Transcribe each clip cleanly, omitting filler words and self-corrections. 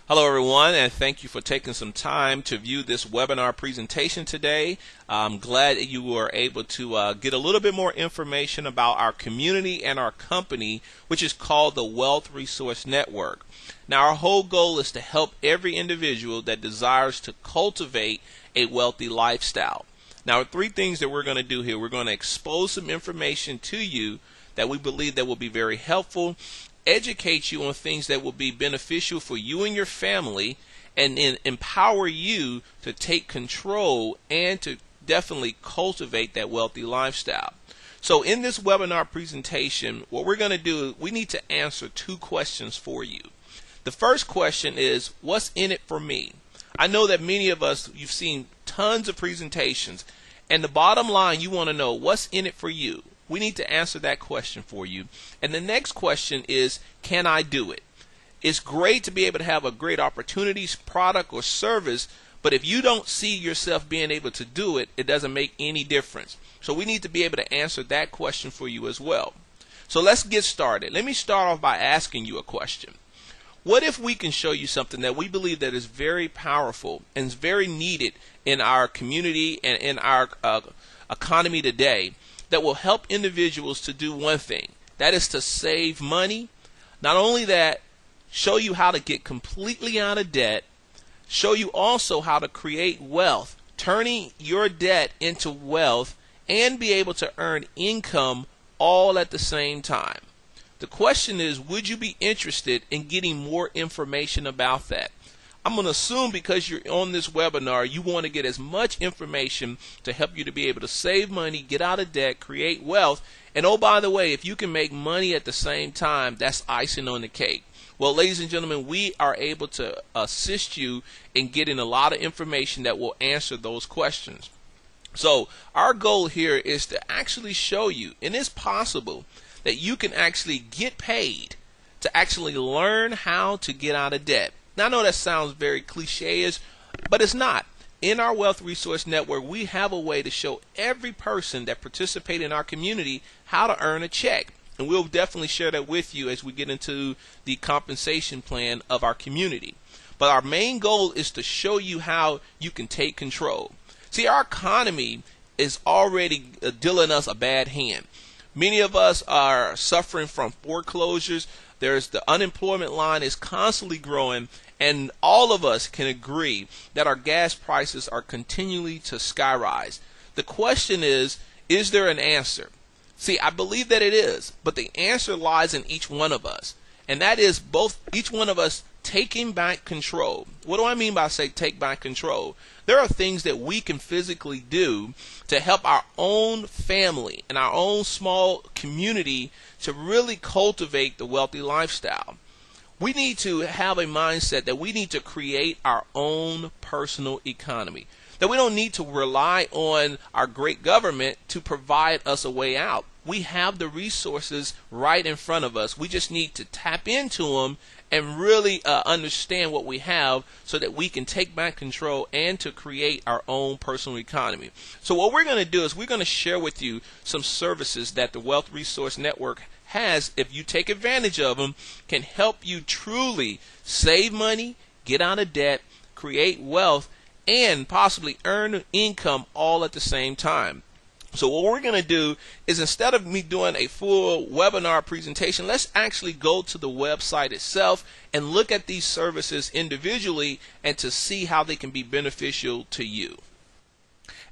Hello everyone, and thank you for taking some time to view this webinar presentation today. I'm glad that you were able to get a little bit more information about our community and our company, which is called the Wealth Resource Network. Now, our whole goal is to help every individual that desires to cultivate a wealthy lifestyle. Now, three things that we're going to do here. We're going to expose some information to you that we believe that will be very helpful, educate you on things that will be beneficial for you and your family, and then empower you to take control and to definitely cultivate that wealthy lifestyle. So in this webinar presentation, what we're going to do, we need to answer two questions for you. The first question is, what's in it for me? I know that many of us, you've seen tons of presentations, and the bottom line, you want to know what's in it for you. We need to answer that question for you. And the next question is, can I do it? It's great to be able to have a great opportunity, product, or service, but if you don't see yourself being able to do it, it doesn't make any difference. So we need to be able to answer that question for you as well. So let's get started. Let me start off by asking you a question. What if we can show you something that we believe that is very powerful and is very needed in our community and in our economy today, that will help individuals to do one thing, that is to save money. Not only that, show you how to get completely out of debt, show you also how to create wealth, turning your debt into wealth, and be able to earn income all at the same time. The question is, would you be interested in getting more information about that? I'm going to assume because you're on this webinar, you want to get as much information to help you to be able to save money, get out of debt, create wealth. And oh, by the way, if you can make money at the same time, that's icing on the cake. Well, ladies and gentlemen, we are able to assist you in getting a lot of information that will answer those questions. So our goal here is to actually show you, and it's possible that you can actually get paid to actually learn how to get out of debt. Now, I know that sounds very cliche-ish, but it's not. In our Wealth Resource Network, we have a way to show every person that participates in our community how to earn a check. And we'll definitely share that with you as we get into the compensation plan of our community. But our main goal is to show you how you can take control. See, our economy is already dealing us a bad hand. Many of us are suffering from foreclosures. The unemployment line is constantly growing, and all of us can agree that our gas prices are continually to skyrise. The question is there an answer? See, I believe that it is, but the answer lies in each one of us, and that is both each one of us taking back control. What do I mean by say take back control? There are things that we can physically do to help our own family and our own small community to really cultivate the wealthy lifestyle. We need to have a mindset that we need to create our own personal economy, that we don't need to rely on our great government to provide us a way out. We have the resources right in front of us. We just need to tap into them and really understand what we have so that we can take back control and to create our own personal economy. So what we're going to do is we're going to share with you some services that the Wealth Resource Network has, if you take advantage of them, can help you truly save money, get out of debt, create wealth, and possibly earn income all at the same time. So what we're going to do is, instead of me doing a full webinar presentation, let's actually go to the website itself and look at these services individually and to see how they can be beneficial to you.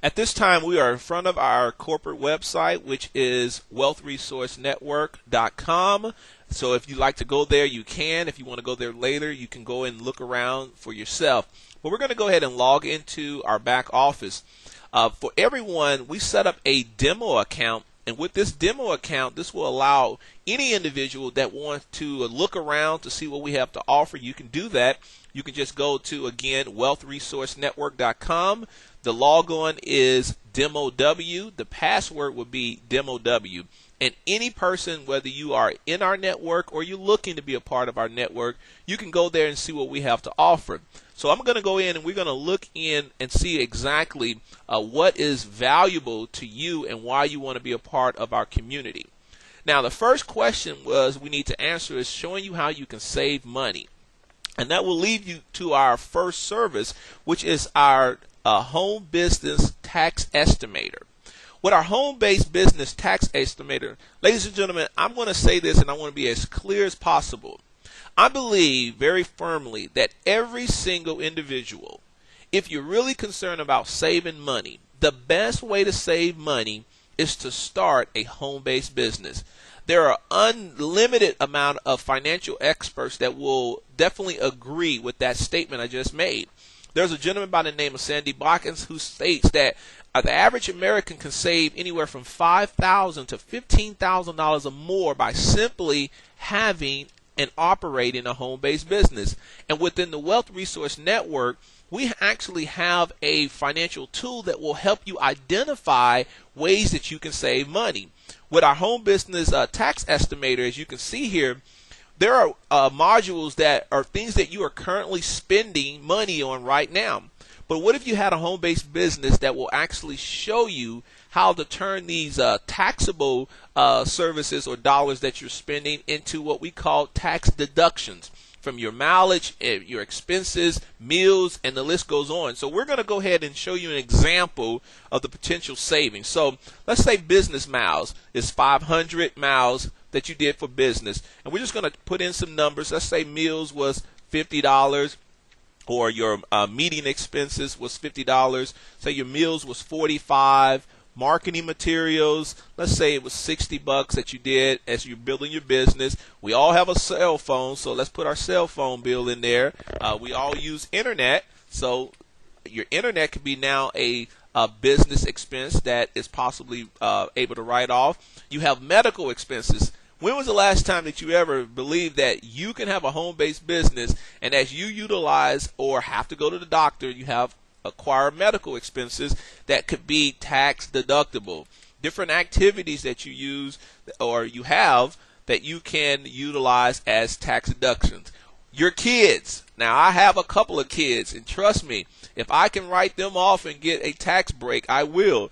At this time, we are in front of our corporate website, which is wealthresourcenetwork.com. So if you'd like to go there, you can. If you want to go there later, you can go and look around for yourself. But we're going to go ahead and log into our back office. For everyone, we set up a demo account, and with this demo account, this will allow any individual that wants to look around to see what we have to offer. You can do that. You can just go to, again, wealthresourcenetwork.com. The logon is DemoW. The password would be DemoW. And any person, whether you are in our network or you're looking to be a part of our network, you can go there and see what we have to offer. So I'm going to go in and we're going to look in and see exactly what is valuable to you and why you want to be a part of our community. Now, the first question we need to answer is showing you how you can save money. And that will lead you to our first service, which is our home business tax estimator. With our home-based business tax estimator, ladies and gentlemen, I'm going to say this and I want to be as clear as possible. I believe very firmly that every single individual, if you're really concerned about saving money, the best way to save money is to start a home-based business. There are unlimited amount of financial experts that will definitely agree with that statement I just made. There's a gentleman by the name of Sandy Botkins who states that the average American can save anywhere from $5,000 to $15,000 or more by simply having and operating a home-based business. And within the Wealth Resource Network, we actually have a financial tool that will help you identify ways that you can save money. With our home business tax estimator, as you can see here, there are modules that are things that you are currently spending money on right now. But what if you had a home-based business that will actually show you how to turn these taxable services or dollars that you're spending into what we call tax deductions from your mileage, your expenses, meals, and the list goes on. So we're going to go ahead and show you an example of the potential savings. So let's say business miles is 500 miles that you did for business. And we're just going to put in some numbers. Let's say meals was $50. Or your meeting expenses was $50. Say your meals was $45. Marketing materials, let's say it was $60 that you did as you're building your business. We all have a cell phone, so let's put our cell phone bill in there. We all use internet, so your internet could be now a business expense that is possibly able to write off. You have medical expenses. When was the last time that you ever believed that you can have a home-based business and as you utilize or have to go to the doctor, you have acquire medical expenses that could be tax deductible? Different activities that you use or you have that you can utilize as tax deductions. Your kids. Now, I have a couple of kids, and trust me, if I can write them off and get a tax break, I will.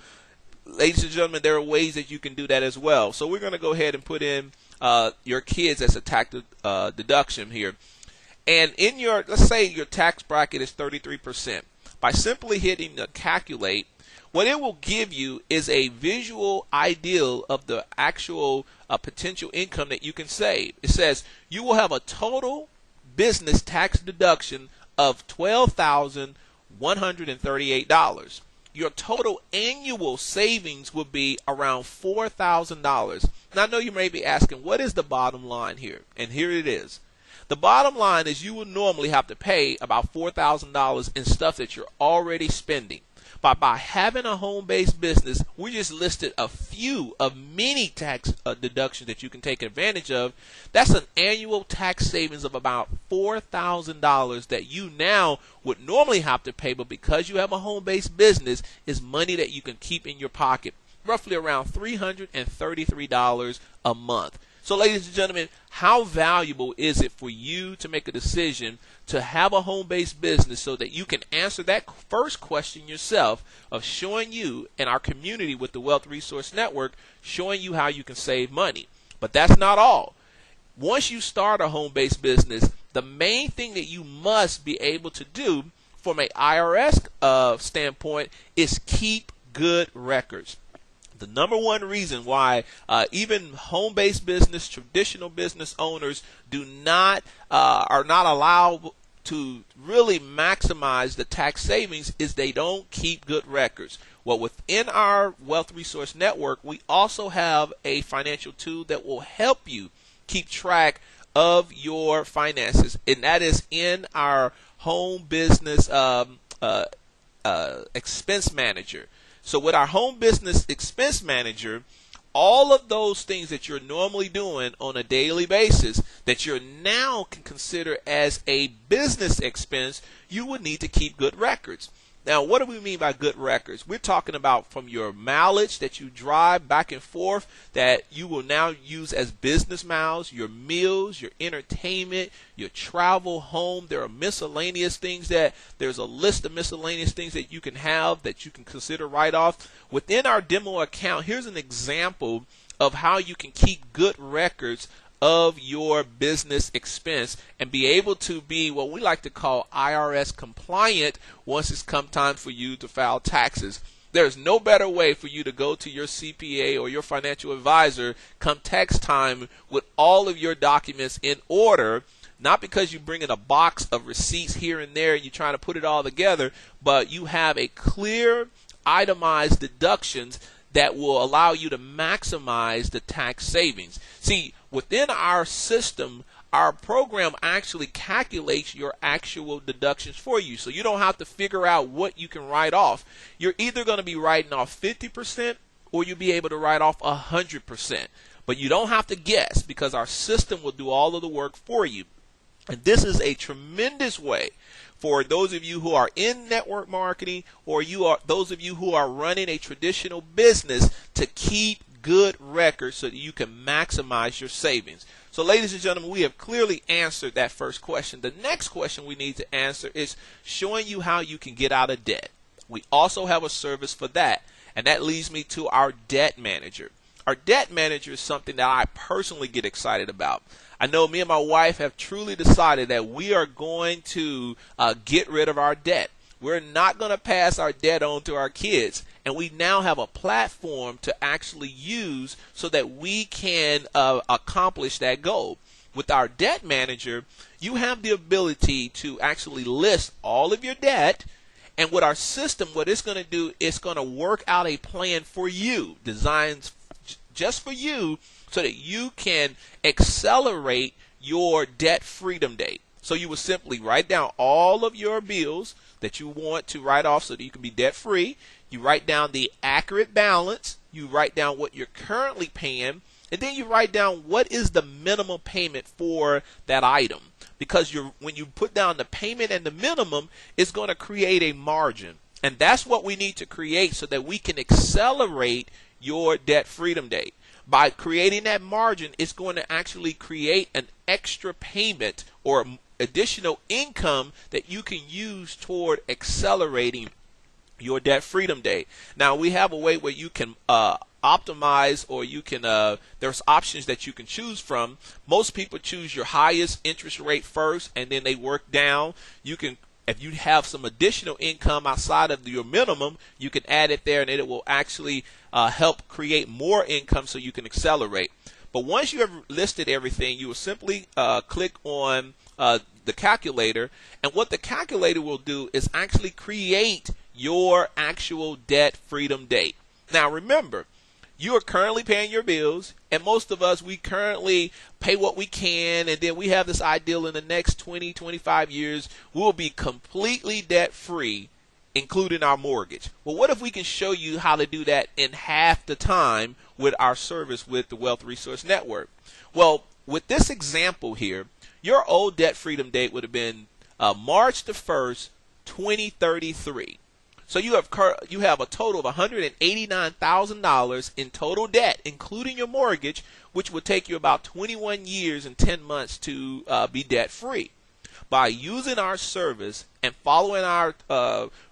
Ladies and gentlemen, there are ways that you can do that as well. So we're going to go ahead and put in your kids as a tax deduction here. And in your, let's say your tax bracket is 33%. By simply hitting the calculate, what it will give you is a visual ideal of the actual potential income that you can save. It says you will have a total business tax deduction of $12,138. Your total annual savings will be around $4,000. Now, I know you may be asking, what is the bottom line here? And here it is. The bottom line is you will normally have to pay about $4,000 in stuff that you're already spending. But by having a home-based business, we just listed a few of many tax deductions that you can take advantage of. That's an annual tax savings of about $4,000 that you now would normally have to pay, but because you have a home-based business, is money that you can keep in your pocket, roughly around $333 a month. So, ladies and gentlemen, how valuable is it for you to make a decision to have a home-based business so that you can answer that first question yourself of showing you and our community with the Wealth Resource Network, showing you how you can save money. But that's not all. Once you start a home-based business, the main thing that you must be able to do from an IRS standpoint is keep good records. The number one reason why even home-based business, traditional business owners are not allowed to really maximize the tax savings is they don't keep good records. Well, within our Wealth Resource Network, we also have a financial tool that will help you keep track of your finances, and that is in our home business expense manager. So with our home business expense manager, all of those things that you're normally doing on a daily basis that you're now can consider as a business expense, you would need to keep good records. Now, what do we mean by good records? We're talking about from your mileage that you drive back and forth that you will now use as business miles, your meals, your entertainment, your travel home. There are miscellaneous things there's a list of miscellaneous things that you can have that you can consider write off. Within our demo account, here's an example of how you can keep good records of your business expense and be able to be what we like to call IRS compliant once it's come time for you to file taxes. There's no better way for you to go to your CPA or your financial advisor come tax time with all of your documents in order, not because you bring in a box of receipts here and there and you're trying to put it all together, but you have a clear, itemized deductions that will allow you to maximize the tax savings. See, within our system, our program actually calculates your actual deductions for you. So you don't have to figure out what you can write off. You're either going to be writing off 50% or you'll be able to write off 100%. But you don't have to guess because our system will do all of the work for you. And this is a tremendous way for those of you who are in network marketing or those of you who are running a traditional business to keep good records so that you can maximize your savings. So ladies and gentlemen, we have clearly answered that first question. The next question we need to answer is showing you how you can get out of debt. We also have a service for that, and that leads me to our debt manager. Our debt manager is something that I personally get excited about. I know me and my wife have truly decided that we are going to get rid of our debt. We're not going to pass our debt on to our kids. And we now have a platform to actually use so that we can accomplish that goal. With our debt manager, you have the ability to actually list all of your debt. And with our system, what it's going to do, it's going to work out a plan for you, designed just for you, so that you can accelerate your debt freedom date. So you will simply write down all of your bills that you want to write off so that you can be debt free. You write down the accurate balance. You write down what you're currently paying. And then you write down what is the minimum payment for that item. Because when you put down the payment and the minimum, it's going to create a margin. And that's what we need to create so that we can accelerate your debt freedom date. By creating that margin, it's going to actually create an extra payment or additional income that you can use toward accelerating your debt freedom date. Now, we have a way where you can optimize, or you can there's options that you can choose from. Most people choose your highest interest rate first and then they work down. You can, if you have some additional income outside of your minimum, you can add it there and it will actually help create more income so you can accelerate. But once you have listed everything, you will simply click on the calculator, and what the calculator will do is actually create your actual debt freedom date. Now remember, you are currently paying your bills, and most of us, we currently pay what we can, and then we have this ideal in the next 20, 25 years, we'll be completely debt free, including our mortgage. Well, what if we can show you how to do that in half the time with our service with the Wealth Resource Network? Well, with this example here, your old debt freedom date would have been March the 1st, 2033. So you have a total of $189,000 in total debt, including your mortgage, which would take you about 21 years and 10 months to be debt free. By using our service and following our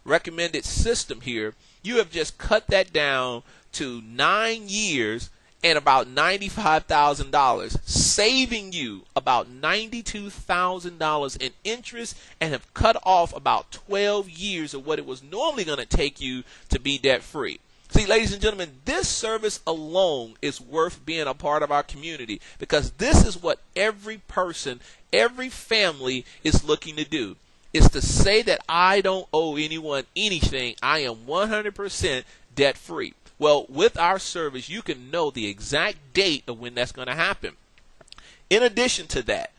recommended system here, you have just cut that down to 9 years and about $95,000, saving you about $92,000 in interest, and have cut off about 12 years of what it was normally going to take you to be debt free. See, ladies and gentlemen, this service alone is worth being a part of our community, because this is what every person, every family is looking to do. It's to say that I don't owe anyone anything. I am 100% debt free. Well, with our service, you can know the exact date of when that's going to happen. In addition to that,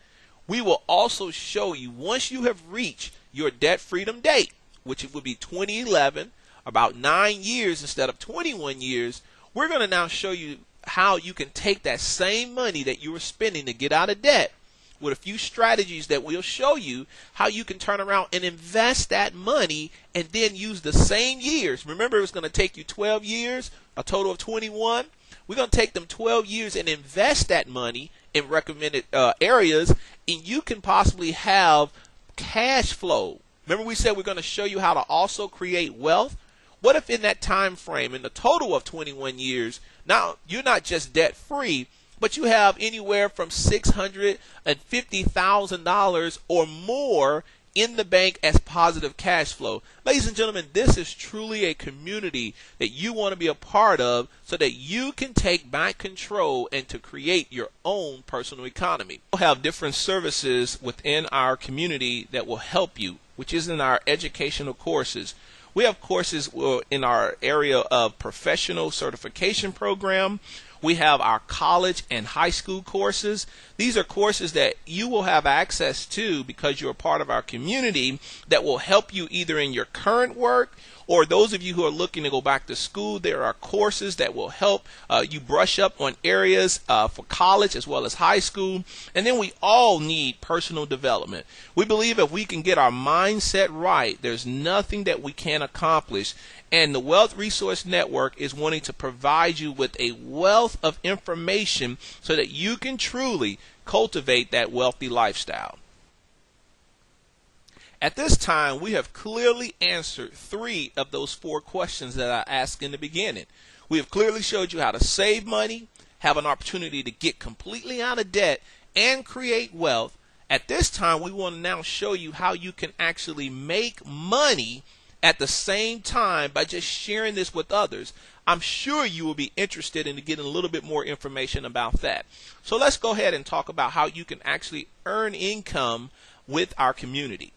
we will also show you, once you have reached your debt freedom date, which it would be 2011, about 9 years instead of 21 years, we're going to now show you how you can take that same money that you were spending to get out of debt, with a few strategies that we'll show you how you can turn around and invest that money and then use the same years. Remember, it's going to take you 12 years, a total of 21. We're going to take them 12 years and invest that money in recommended areas, and you can possibly have cash flow. Remember, we said we're going to show you how to also create wealth. What if in that time frame, in the total of 21 years, now you're not just debt free, but you have anywhere from $650,000 or more in the bank as positive cash flow. Ladies and gentlemen, this is truly a community that you want to be a part of so that you can take back control and to create your own personal economy. We'll have different services within our community that will help you, which is in our educational courses. We have courses in our area of professional certification program. We have our college and high school courses. These are courses that you will have access to because you're a part of our community that will help you either in your current work or those of you who are looking to go back to school. There are courses that will help you brush up on areas for college as well as high school. And then we all need personal development. We believe if we can get our mindset right, there's nothing that we can't accomplish. And the Wealth Resource Network is wanting to provide you with a wealth of information so that you can truly cultivate that wealthy lifestyle. At this time, we have clearly answered 3 of those 4 questions that I asked in the beginning. We have clearly showed you how to save money, have an opportunity to get completely out of debt, and create wealth. At this time, we want to now show you how you can actually make money at the same time by just sharing this with others. I'm sure you will be interested in getting a little bit more information about that. So let's go ahead and talk about how you can actually earn income with our community.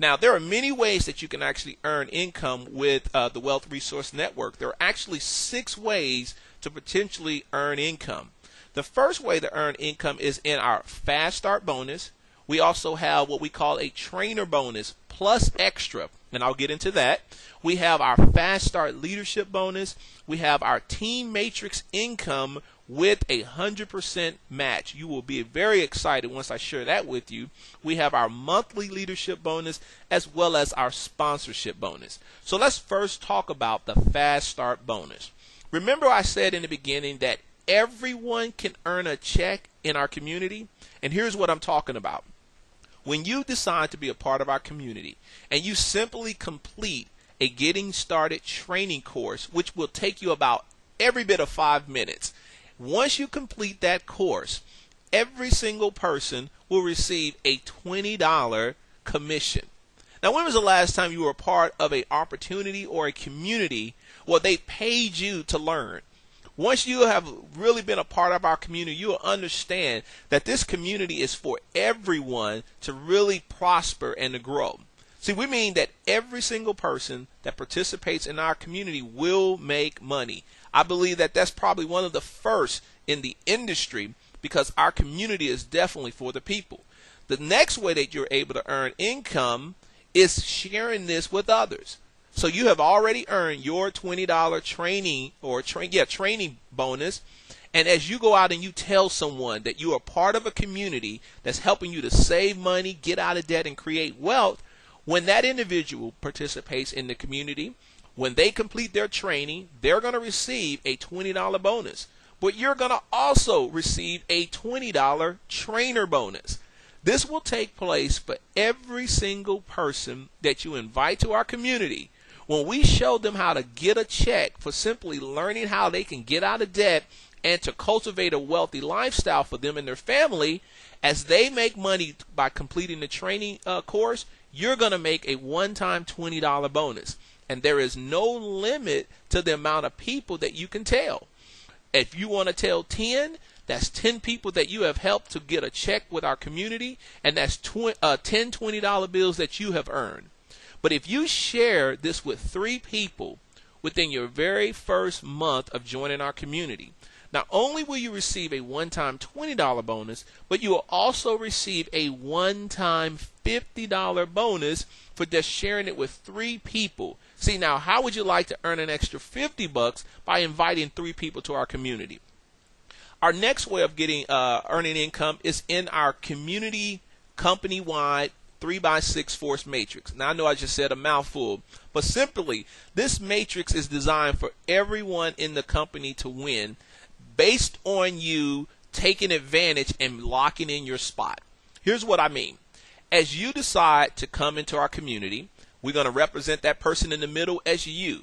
Now, there are many ways that you can actually earn income with the Wealth Resource Network. There are actually 6 ways to potentially earn income. The first way to earn income is in our Fast Start bonus. We also have what we call a trainer bonus plus extra, and I'll get into that. We have our Fast Start leadership bonus. We have our Team Matrix income with a 100% match. You will be very excited once I share that with you. We have our monthly leadership bonus as well as our sponsorship bonus. So let's first talk about the Fast Start bonus. Remember I said in the beginning that everyone can earn a check in our community, and here's what I'm talking about. When you decide to be a part of our community and you simply complete a getting started training course, which will take you about every bit of 5 minutes. Once you complete that course, every single person will receive a $20 commission. Now, when was the last time you were a part of an opportunity or a community where they paid you to learn? Once you have really been a part of our community, you will understand that this community is for everyone to really prosper and to grow. See, we mean that every single person that participates in our community will make money. I believe that that's probably one of the first in the industry because our community is definitely for the people. The next way that you're able to earn income is sharing this with others. So you have already earned your $20 training or training bonus. And as you go out and you tell someone that you are part of a community that's helping you to save money, get out of debt, and create wealth, when that individual participates in the community, when they complete their training, they're going to receive a $20 bonus. But you're going to also receive a $20 trainer bonus. This will take place for every single person that you invite to our community. When we show them how to get a check for simply learning how they can get out of debt and to cultivate a wealthy lifestyle for them and their family, as they make money by completing the training course, you're going to make a one-time $20 bonus. And there is no limit to the amount of people that you can tell. If you want to tell 10, that's 10 people that you have helped to get a check with our community, and that's 10 $20 bills that you have earned. But if you share this with 3 people within your very first month of joining our community, not only will you receive a one-time $20 bonus, but you will also receive a one-time $50 bonus for just sharing it with 3 people. See, now, how would you like to earn an extra $50 by inviting 3 people to our community? Our next way of getting earning income is in our community company-wide 3x6 force matrix. Now, I know I just said a mouthful, but simply, this matrix is designed for everyone in the company to win based on you taking advantage and locking in your spot. Here's what I mean. As you decide to come into our community, we're going to represent that person in the middle as you.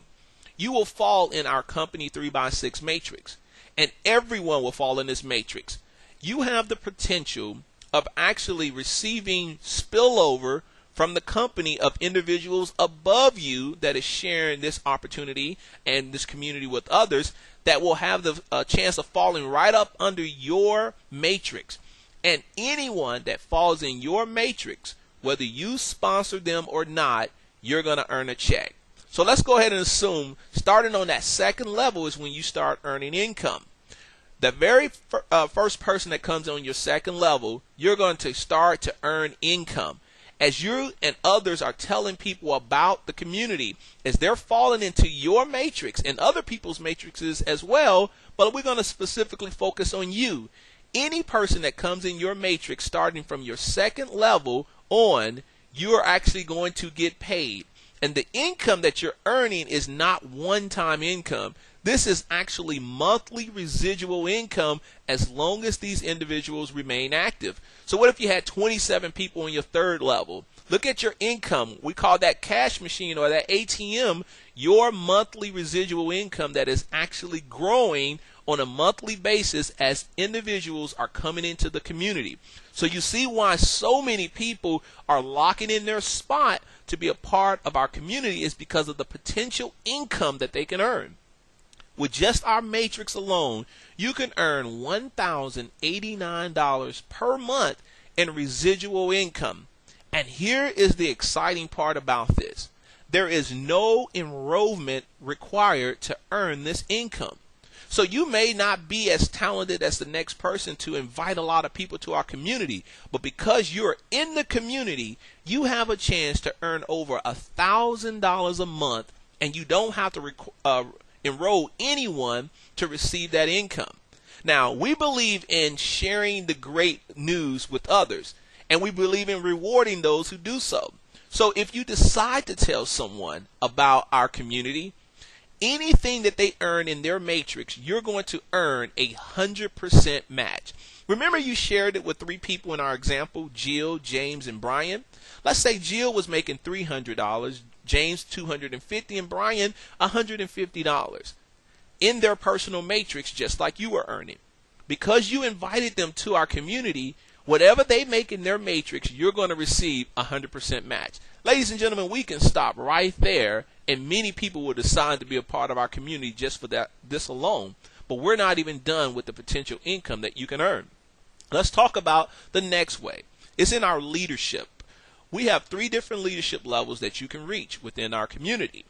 You will fall in our company 3x6 matrix, and everyone will fall in this matrix. you have the potential of actually receiving spillover from the company of individuals above you that is sharing this opportunity and this community with others that will have the chance of falling right up under your matrix. And anyone that falls in your matrix, whether you sponsor them or not, you're going to earn a check. So let's go ahead and assume starting on that second level is when you start earning income. The very first person that comes on your second level, you're going to start to earn income. As you and others are telling people about the community, as they're falling into your matrix and other people's matrices as well, but we're going to specifically focus on you. Any person that comes in your matrix starting from your second level on, you are actually going to get paid. And the income that you're earning is not one-time income. This is actually monthly residual income as long as these individuals remain active. So what if you had 27 people on your third level? Look at your income. We call that cash machine or that ATM, your monthly residual income that is actually growing on a monthly basis as individuals are coming into the community. So you see why so many people are locking in their spot to be a part of our community is because of the potential income that they can earn. With just our matrix alone, you can earn $1,089 per month in residual income. And here is the exciting part about this. There is no enrollment required to earn this income. So you may not be as talented as the next person to invite a lot of people to our community, but because you're in the community, you have a chance to earn over $1,000 a month, and you don't have to enroll anyone to receive that income. Now, we believe in sharing the great news with others, and we believe in rewarding those who do so. So if you decide to tell someone about our community, anything that they earn in their matrix, you're going to earn 100% match. Remember, you shared it with 3 people in our example, Jill, James, and Brian. Let's say Jill was making $300, James $250, and Brian $150 in their personal matrix, just like you were earning. Because you invited them to our community, whatever they make in their matrix, you're going to receive 100% match. Ladies and gentlemen, we can stop right there, and many people will decide to be a part of our community just for this alone. But we're not even done with the potential income that you can earn. Let's talk about the next way. It's in our leadership. We have 3 different leadership levels that you can reach within our community.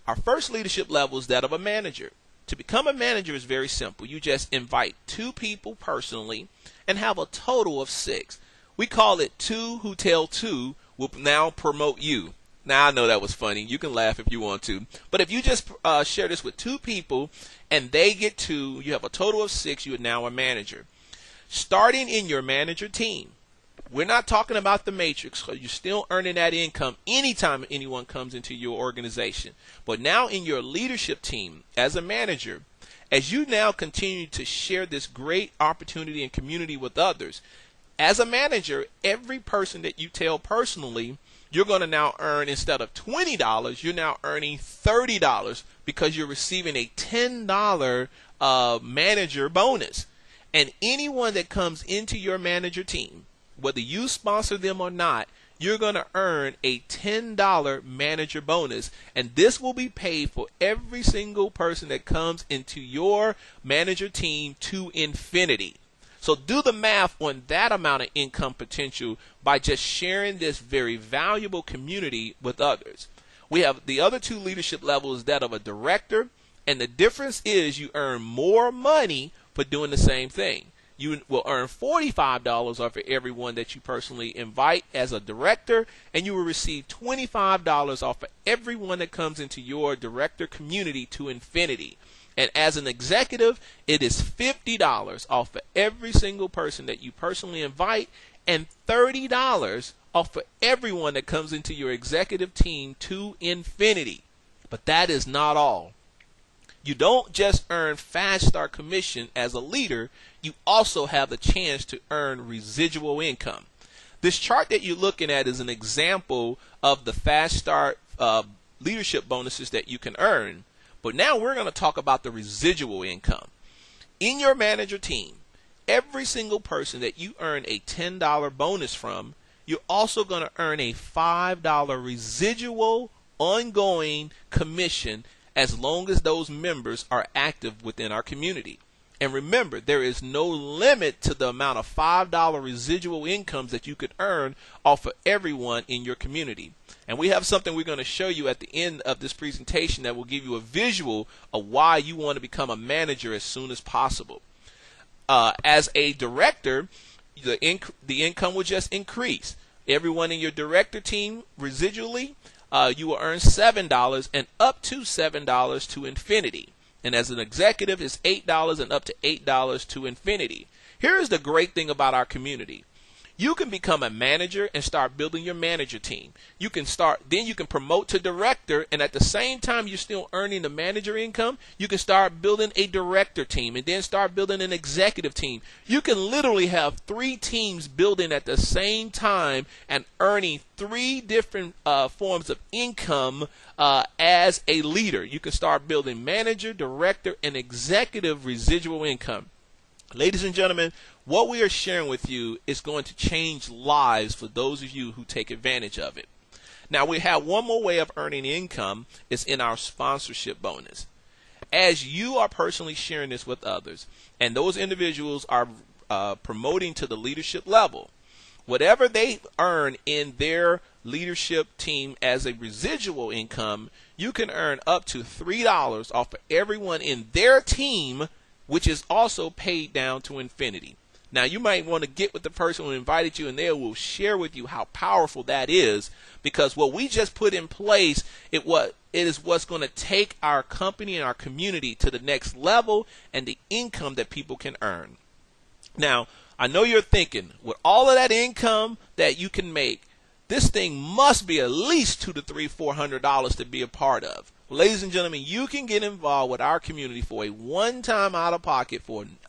Our first leadership level is that of a manager. To become a manager is very simple. You just invite 2 people personally and have a total of 6. We call it 2 who tell 2 will now promote you. Now, I know that was funny. You can laugh if you want to. But if you just share this with 2 people and they get 2, you have a total of 6, you are now a manager. Starting in your manager team, we're not talking about the matrix because you're still earning that income anytime anyone comes into your organization. But now in your leadership team as a manager, as you now continue to share this great opportunity and community with others, as a manager, every person that you tell personally, you're going to now earn, instead of $20, you're now earning $30 because you're receiving a $10 manager bonus. And anyone that comes into your manager team, whether you sponsor them or not, you're going to earn a $10 manager bonus. And this will be paid for every single person that comes into your manager team to infinity. So do the math on that amount of income potential by just sharing this very valuable community with others. We have the other 2 leadership levels, that of a director, and the difference is you earn more money for doing the same thing. You will earn $45 off of everyone that you personally invite as a director, and you will receive $25 off of everyone that comes into your director community to infinity. And as an executive, it is $50 off of every single person that you personally invite, and $30 off of everyone that comes into your executive team to infinity. But that is not all. You don't just earn fast start commission as a leader, you also have the chance to earn residual income. This chart that you're looking at is an example of the fast start leadership bonuses that you can earn. But now we're going to talk about the residual income. In your manager team, every single person that you earn a $10 bonus from, you're also going to earn a $5 residual ongoing commission as long as those members are active within our community. And remember, there is no limit to the amount of $5 residual incomes that you could earn off of everyone in your community. And we have something we're going to show you at the end of this presentation that will give you a visual of why you want to become a manager as soon as possible. As a director, the income will just increase. Everyone in your director team, residually, you will earn $7 and up to $7 to infinity. And as an executive, it's $8 and up to $8 to infinity. Here's the great thing about our community. You can become a manager and start building your manager team. Then you can promote to director, and at the same time you're still earning the manager income, you can start building a director team and then start building an executive team. You can literally have 3 teams building at the same time and earning 3 different forms of income as a leader. You can start building manager, director, and executive residual income. Ladies and gentlemen, what we are sharing with you is going to change lives for those of you who take advantage of it. Now, we have one more way of earning income is in our sponsorship bonus. As you are personally sharing this with others, and those individuals are promoting to the leadership level, whatever they earn in their leadership team as a residual income, you can earn up to $3 off of everyone in their team, which is also paid down to infinity. Now, you might want to get with the person who invited you, and they will share with you how powerful that is, because what we just put in place, it is what's going to take our company and our community to the next level and the income that people can earn. Now, I know you're thinking, with all of that income that you can make, this thing must be at least $200 to $400 to be a part of. Ladies and gentlemen, you can get involved with our community for a one-time out-of-pocket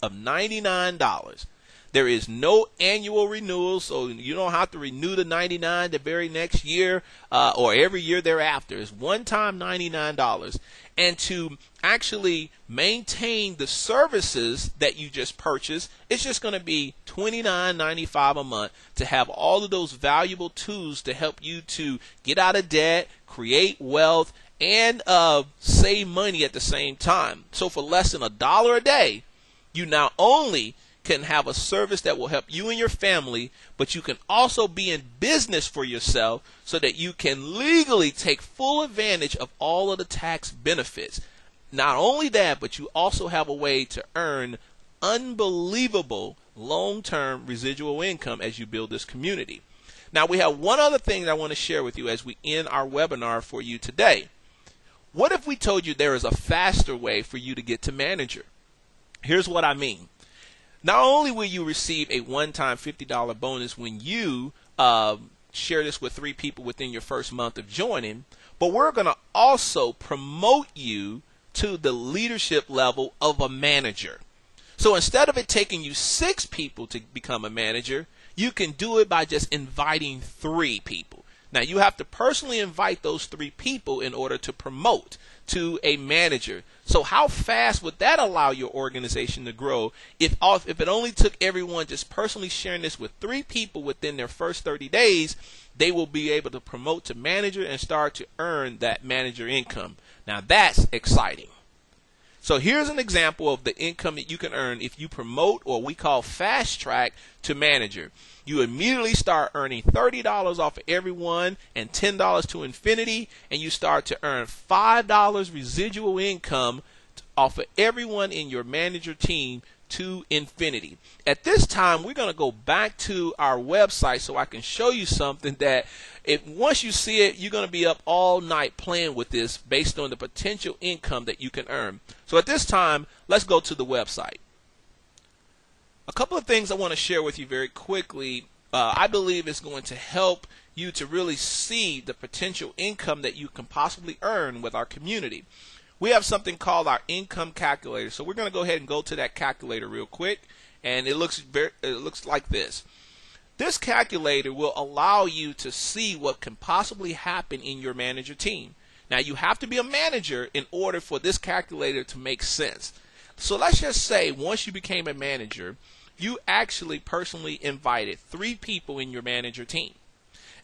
of $99. There is no annual renewal, so you don't have to renew the $99 the very next year or every year thereafter. It's one-time $99. And to actually maintain the services that you just purchased, it's just going to be $29.95 a month to have all of those valuable tools to help you to get out of debt, create wealth, and save money at the same time. So for less than $1 a day, you not only can have a service that will help you and your family, but you can also be in business for yourself so that you can legally take full advantage of all of the tax benefits. Not only that, but you also have a way to earn unbelievable long-term residual income as you build this community. Now, we have one other thing that I want to share with you as we end our webinar for you today. What if we told you there is a faster way for you to get to manager? Here's what I mean. Not only will you receive a one-time $50 bonus when you share this with 3 people within your first month of joining, but we're going to also promote you to the leadership level of a manager. So instead of it taking you 6 people to become a manager, you can do it by just inviting 3 people. Now, you have to personally invite those 3 people in order to promote to a manager. So how fast would that allow your organization to grow if it only took everyone just personally sharing this with 3 people within their first 30 days, they will be able to promote to manager and start to earn that manager income. Now, that's exciting. So here's an example of the income that you can earn if you promote, or we call fast track, to manager. You immediately start earning $30 off of everyone and $10 to infinity, and you start to earn $5 residual income off of everyone in your manager team to infinity. At this time, we're going to go back to our website so I can show you something that once you see it, you're going to be up all night playing with this based on the potential income that you can earn. So at this time, let's go to the website. A couple of things I want to share with you very quickly. I believe it's going to help you to really see the potential income that you can possibly earn with our community. We have something called our income calculator. So we're going to go ahead and go to that calculator real quick, and it looks like this. This calculator will allow you to see what can possibly happen in your manager team. Now, you have to be a manager in order for this calculator to make sense. So let's just say once you became a manager, you actually personally invited 3 people in your manager team.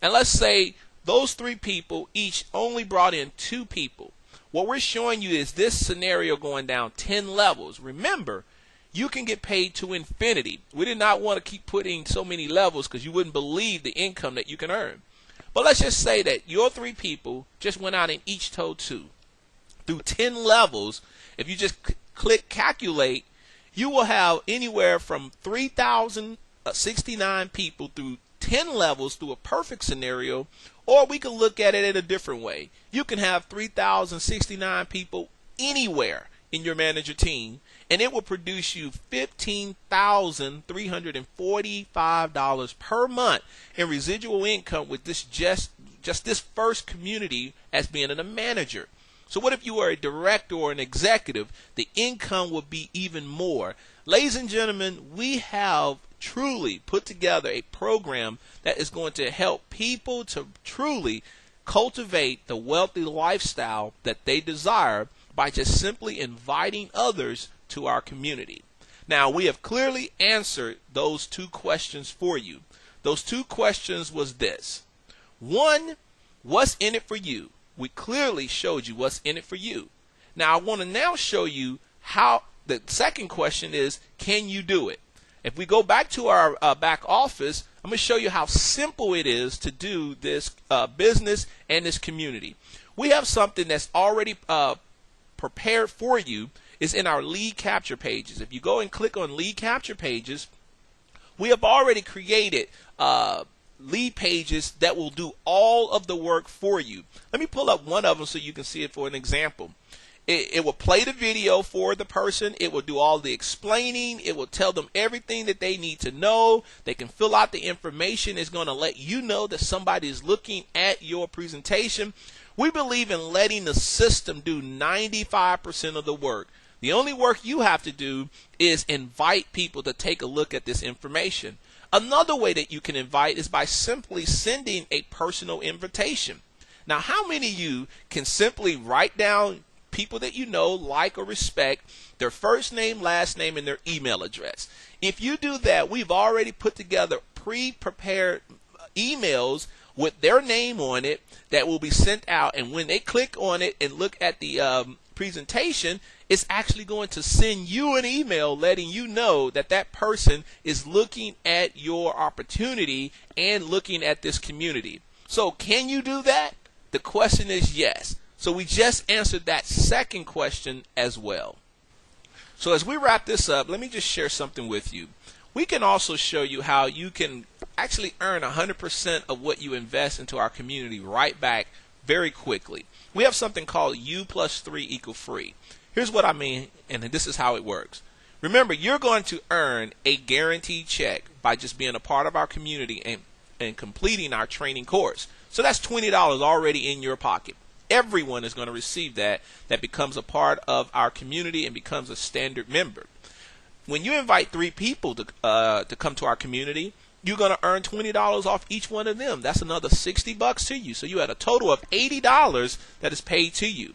And let's say those 3 people each only brought in 2 people. What we're showing you is this scenario going down 10 levels. Remember, you can get paid to infinity. We did not want to keep putting so many levels because you wouldn't believe the income that you can earn. But let's just say that your 3 people just went out and each told 2. Through 10 levels, if you just click calculate, you will have anywhere from 3,069 people through 10 levels through a perfect scenario, or we can look at it in a different way. You can have 3,069 people anywhere in your manager team, and it will produce you $15,345 per month in residual income with this just this first community as being a manager. So what if you are a director or an executive? The income will be even more. Ladies and gentlemen, we have truly put together a program that is going to help people to truly cultivate the wealthy lifestyle that they desire by just simply inviting others to our community. Now, we have clearly answered those 2 questions for you. Those 2 questions was this. 1, what's in it for you? We clearly showed you what's in it for you. Now, I want to now show you how. The second question is, can you do it? If we go back to our back office, I'm going to show you how simple it is to do this business and this community. We have something that's already prepared for you. Is in our lead capture pages. If you go and click on lead capture pages, we have already created lead pages that will do all of the work for you. Let me pull up one of them so you can see it for an example. It will play the video for the person. It will do all the explaining. It will tell them everything that they need to know. They can fill out the information. It's going to let you know that somebody is looking at your presentation. We believe in letting the system do 95% of the work. The only work you have to do is invite people to take a look at this information. Another way that you can invite is by simply sending a personal invitation. Now, how many of you can simply write down people that you know, like, or respect, their first name, last name, and their email address? If you do that, we've already put together pre-prepared emails with their name on it that will be sent out, and when they click on it and look at the presentation, it's actually going to send you an email letting you know that that person is looking at your opportunity and looking at this community. So can you do that? The question is yes. So we just answered that second question as well. So as we wrap this up, let me just share something with you. We can also show you how you can actually earn 100% of what you invest into our community right back very quickly. We have something called U plus 3 equal free. Here's what I mean, and this is how it works. Remember, you're going to earn a guaranteed check by just being a part of our community and completing our training course. So that's $20 already in your pocket. Everyone is going to receive that becomes a part of our community and becomes a standard member. When you invite 3 people to come to our community, you're going to earn $20 off each one of them. That's another $60 to you. So you had a total of $80 that is paid to you.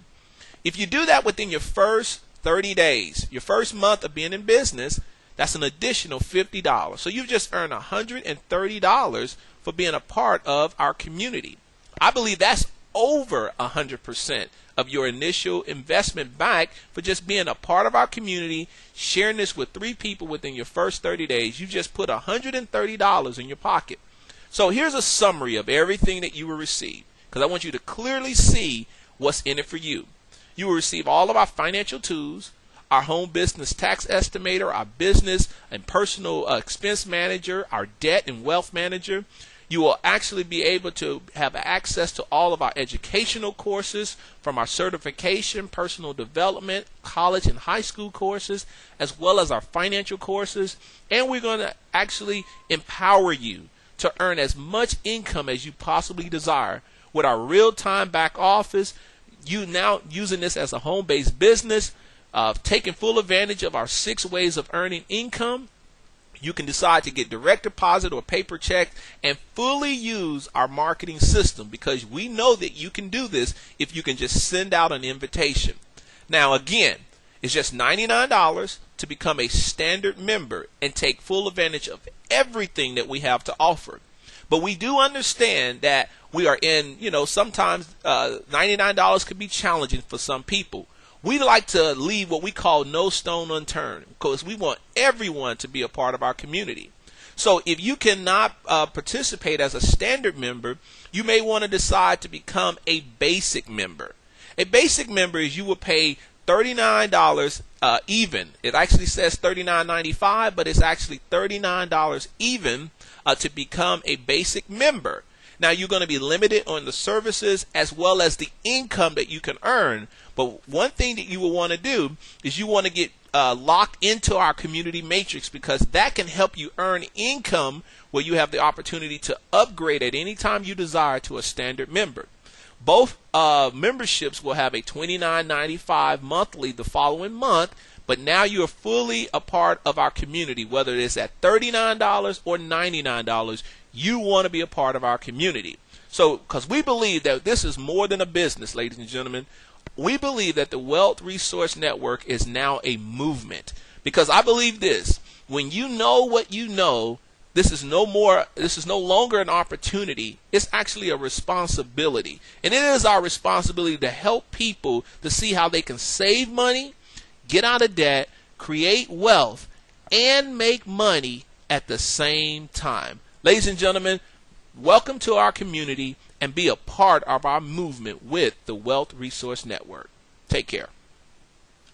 If you do that within your first 30 days, your first month of being in business, that's an additional $50. So you've just earned $130 for being a part of our community. I believe that's over 100% of your initial investment back for just being a part of our community, sharing this with 3 people within your first 30 days. You just put $130 in your pocket. So here's a summary of everything that you will receive, because I want you to clearly see what's in it for you. You will receive all of our financial tools, our home business tax estimator, our business and personal expense manager, our debt and wealth manager. You will actually be able to have access to all of our educational courses, from our certification, personal development, college and high school courses, as well as our financial courses. And we're going to actually empower you to earn as much income as you possibly desire with our real-time back office. You now using this as a home-based business, taking full advantage of our 6 ways of earning income. You can decide to get direct deposit or paper check and fully use our marketing system, because we know that you can do this if you can just send out an invitation. Now again, It's just $99 to become a standard member and take full advantage of everything that we have to offer. But we do understand that we are in, sometimes $99 could be challenging for some people. We like to leave what we call no stone unturned because we want everyone to be a part of our community. So if you cannot participate as a standard member, you may want to decide to become a basic member. A basic member is you will pay $39 even. It actually says $39.95, but it's actually $39 even to become a basic member. Now, you're going to be limited on the services as well as the income that you can earn. But one thing that you will want to do is you want to get locked into our community matrix, because that can help you earn income where you have the opportunity to upgrade at any time you desire to a standard member. Both memberships will have a $29.95 monthly the following month, but now you're fully a part of our community. Whether it is at $39 or $99, you want to be a part of our community. So, because we believe that this is more than a business, ladies and gentlemen. We believe that the Wealth Resource Network is now a movement, because I believe this: when you know what you know, this is no longer an opportunity. It's actually a responsibility. And it is our responsibility to help people to see how they can save money, get out of debt, create wealth, and make money at the same time. Ladies and gentlemen, welcome to our community and be a part of our movement with the Wealth Resource Network. Take care.